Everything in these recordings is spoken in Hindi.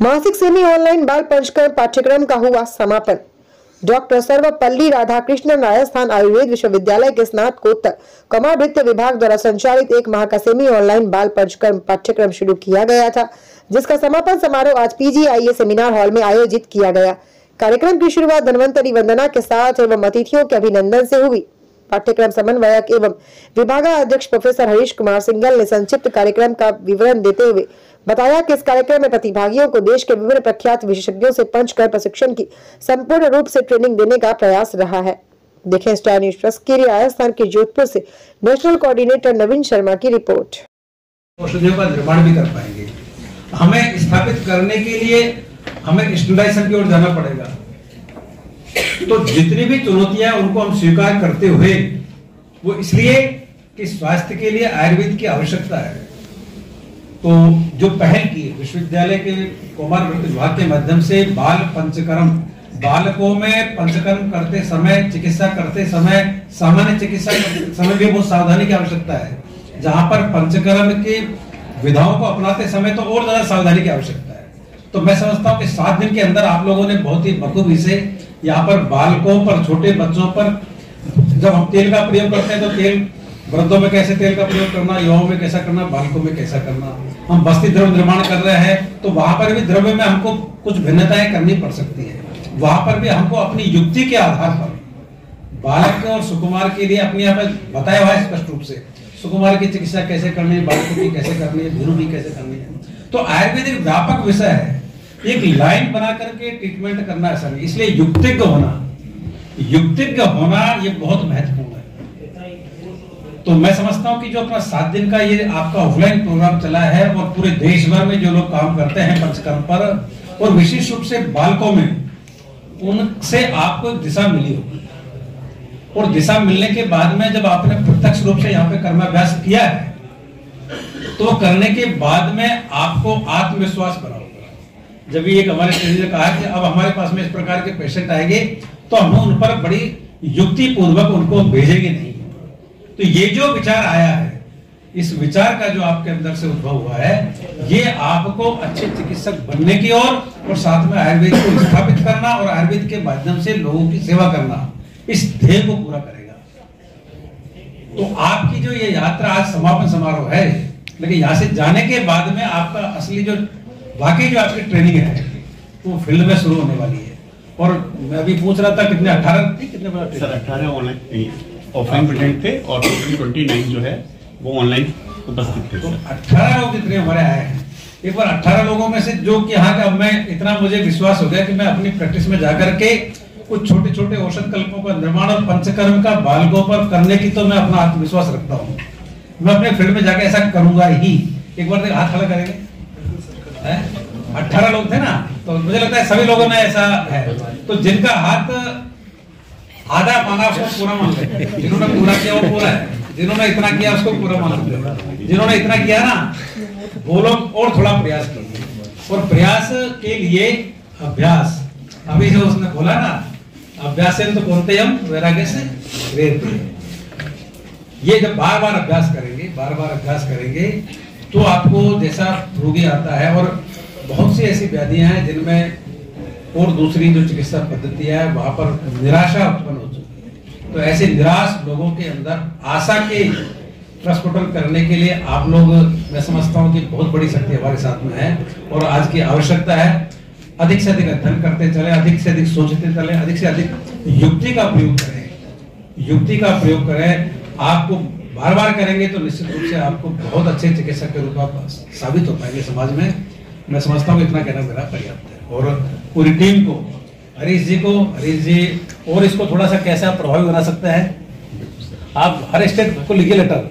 मासिक सेमी ऑनलाइन बाल पंचकर्म पाठ्यक्रम का हुआ समापन। डॉक्टर सर्वपल्ली राधाकृष्णन राजस्थान आयुर्वेद विश्वविद्यालय के स्नातकोत्तर कौमारभृत्य विभाग द्वारा संचालित एक माह का सेमी ऑनलाइन बाल पंचकर्म पाठ्यक्रम शुरू किया गया था, जिसका समापन समारोह आज PGIA सेमिनार हॉल में आयोजित किया गया। कार्यक्रम की शुरुआत धन्वंतरी वंदना के साथ एवं अतिथियों के अभिनंदन से हुई। पाठ्यक्रम समन्वयक एवं विभागाध्यक्ष प्रोफेसर हरीश कुमार सिंघल ने संक्षिप्त कार्यक्रम का विवरण देते हुए बताया कि इस कार्यक्रम में प्रतिभागियों को देश के विभिन्न प्रख्यात विशेषज्ञों से पंचकर्म प्रशिक्षण की संपूर्ण रूप से ट्रेनिंग देने का प्रयास रहा है। देखें स्टार न्यूज प्लस के लिए राजस्थान के जोधपुर से नेशनल कोऑर्डिनेटर नवीन शर्मा की रिपोर्ट। औषधियों का निर्माण भी कर पाएंगे। हमें स्थापित करने के लिए हमें स्टैंडर्डाइजेशन की ओर जाना पड़ेगा। तो जितनी भी चुनौतियां उनको हम स्वीकार करते हुए, वो इसलिए कि स्वास्थ्य के लिए आयुर्वेद की आवश्यकता है। तो जो पहल की विश्वविद्यालय के कौमारभृत्य विभाग के माध्यम से बाल पंचकर्म, बालकों में पंचकर्म करते समय, चिकित्सा करते समय, सामान्य चिकित्सा करते समय भी बहुत सावधानी की आवश्यकता है। जहां पर पंचकर्म की विधाओं को अपनाते समय तो और ज्यादा सावधानी की आवश्यकता है। तो मैं समझता हूँ कि 7 दिन के अंदर आप लोगों ने बहुत ही बखूबी से यहाँ पर बालकों पर, छोटे बच्चों पर, जब हम तेल का प्रयोग करते हैं तो तेल, वृद्धों में कैसे तेल का प्रयोग करना, युवाओं में कैसा करना, बालकों में कैसा करना। हम बस्ती द्रव्य निर्माण कर रहे हैं तो वहां पर भी द्रव्य में हमको कुछ भिन्नताएं करनी पड़ सकती है। वहां पर भी हमको अपनी युक्ति के आधार पर बालक और सुकुमार के लिए अपने यहाँ पे बताया हुआ है स्पष्ट रूप से, सुकुमार की चिकित्सा कैसे करनी है, बालकों की कैसे करनी है, भिरू की कैसे करनी है। तो आयुर्वेद एक व्यापक विषय है। एक लाइन बना करके ट्रीटमेंट करना ऐसा नहीं, इसलिए युक्तिज्ञ होना ये बहुत महत्वपूर्ण है। तो मैं समझता हूं कि जो अपना 7 दिन का ये आपका ऑफलाइन प्रोग्राम चला है और पूरे देश भर में जो लोग काम करते हैं पंचकर्म पर, और विशेष रूप से बालकों में, उनसे आपको एक दिशा मिली होगी। और दिशा मिलने के बाद में जब आपने प्रत्यक्ष रूप से यहाँ पे कर्माभ्यास किया है, तो करने के बाद में आपको आत्मविश्वास बना होगा। जब एक हमारे ट्रेनर ने कहा कि अब हमारे पास में इस प्रकार के पेशेंट आएंगे तो हम उन पर बड़ी युक्ति पूर्वक उनको भेजेंगे नहीं। तो ये जो विचार आया है, इस विचार का जो आपके अंदर से उद्भव हुआ है, ये आपको अच्छे चिकित्सक बनने की और साथ में आयुर्वेद को स्थापित करना और आयुर्वेद के माध्यम से लोगों की सेवा करना, इस ध्येय को पूरा करेगा। तो आपकी जो ये यात्रा आज समापन समारोह है, लेकिन यहाँ से जाने के बाद में आपका असली जो वाकई जो आपकी ट्रेनिंग है वो फील्ड में शुरू होने वाली है। और मैं अभी पूछ रहा था कितने 18 थे, कितने बड़ा सर? 18 ऑनलाइन ऑफलाइन प्रेजेंट थे और 29 जो है वो ऑनलाइन उपस्थित थे। तो 18 लोग जितने हमारे आए हैं, एक बार 18 लोगों में से जो कि यहाँ का, मैं इतना मुझे विश्वास हो गया कि मैं अपनी प्रैक्टिस में जाकर के कुछ छोटे छोटे औषध कल्पों का निर्माण और पंचकर्म का बालकों पर करने की तो मैं अपना आत्मविश्वास रखता हूँ। मैं अपने फील्ड में जाकर ऐसा करूंगा ही। एक बार हाथ खड़ा करेंगे। 18 लोग थे ना, तो मुझे लगता है सभी लोगों ने ऐसा है। तो जिनका हाथ आधा मांगा उसको पूरा मान लेते, जिन्होंने पूरा किया वो पूरा है, जिन्होंने इतना किया उसको पूरा मान लेते, जिन्होंने इतना किया ना वो लोग और थोड़ा प्रयास कीजिए। और प्रयास के लिए अभ्यास, अभी जो उसने बोला ना, अभ्यास तो बोलते हम वैराग्य से प्रेरित। ये जब बार बार अभ्यास करेंगे तो आपको जैसा रोगी आता है, और बहुत सी ऐसी व्याधियां हैं जिनमें और दूसरी जो चिकित्सा पद्धतियां है वहां पर निराशा उत्पन्न हो चुकी है। तो ऐसे निराश लोगों के अंदर आशा के प्रस्फुटन करने के लिए आप लोग, मैं समझता हूं कि बहुत बड़ी शक्ति हमारे साथ में है। और आज की आवश्यकता है अधिक से अधिक अध्ययन करते चले, अधिक से अधिक सोचते चले, अधिक से अधिक युक्ति का प्रयोग करें। आपको बार बार करेंगे तो निश्चित रूप से आपको बहुत अच्छे चिकित्सक के रूप में साबित हो पाएंगे समाज में। मैं समझता हूँ इतना कहना मेरा पर्याप्त है। और पूरी टीम को, हरीश जी और इसको थोड़ा सा कैसा प्रभावी बना सकते हैं आप? हर स्टेट को लिखिए लेटर,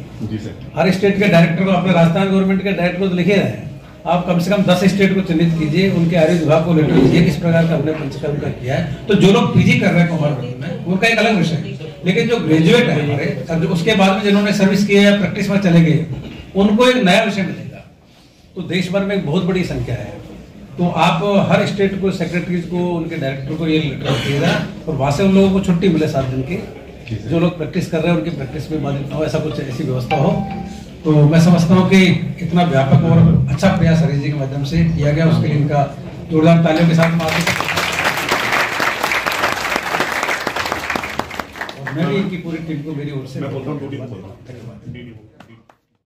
हर स्टेट के डायरेक्टर को, अपने राजस्थान गवर्नमेंट के डायरेक्टर को तो लिखे रहे हैं, आप कम से कम 10 स्टेट को चिन्हित कीजिए, उनके आयुर्वेद विभाग को लेटर दीजिए किस प्रकार का हमने पंचकर्म का किया है। तो जो लोग पीजी कर रहे हैं कौमारभृत्य में, उनका एक अलग विषय है, लेकिन जो ग्रेजुएट है हमारे, उसके बाद में जिन्होंने सर्विस की है, प्रैक्टिस में चले गए, उनको एक नया विषय मिलेगा। तो देश भर में एक बहुत बड़ी संख्या है। तो आप हर स्टेट को, सेक्रेटरीज को, उनके डायरेक्टर को ये लेटर दीजिएगा, और वहां से उन लोगों को छुट्टी मिले 7 दिन की, जो लोग प्रैक्टिस कर रहे हैं उनकी प्रैक्टिस में बाधित ना हो, ऐसा कुछ ऐसी व्यवस्था हो। तो मैं समझता हूँ कि इतना व्यापक और अच्छा प्रयास हरीश जी के माध्यम से किया गया, उसके लिए इनका जोरदार तालियों के साथ और मैं भी इनकी पूरी टीम को मेरी ओर से मैं बोल रहा हूँ, धन्यवाद।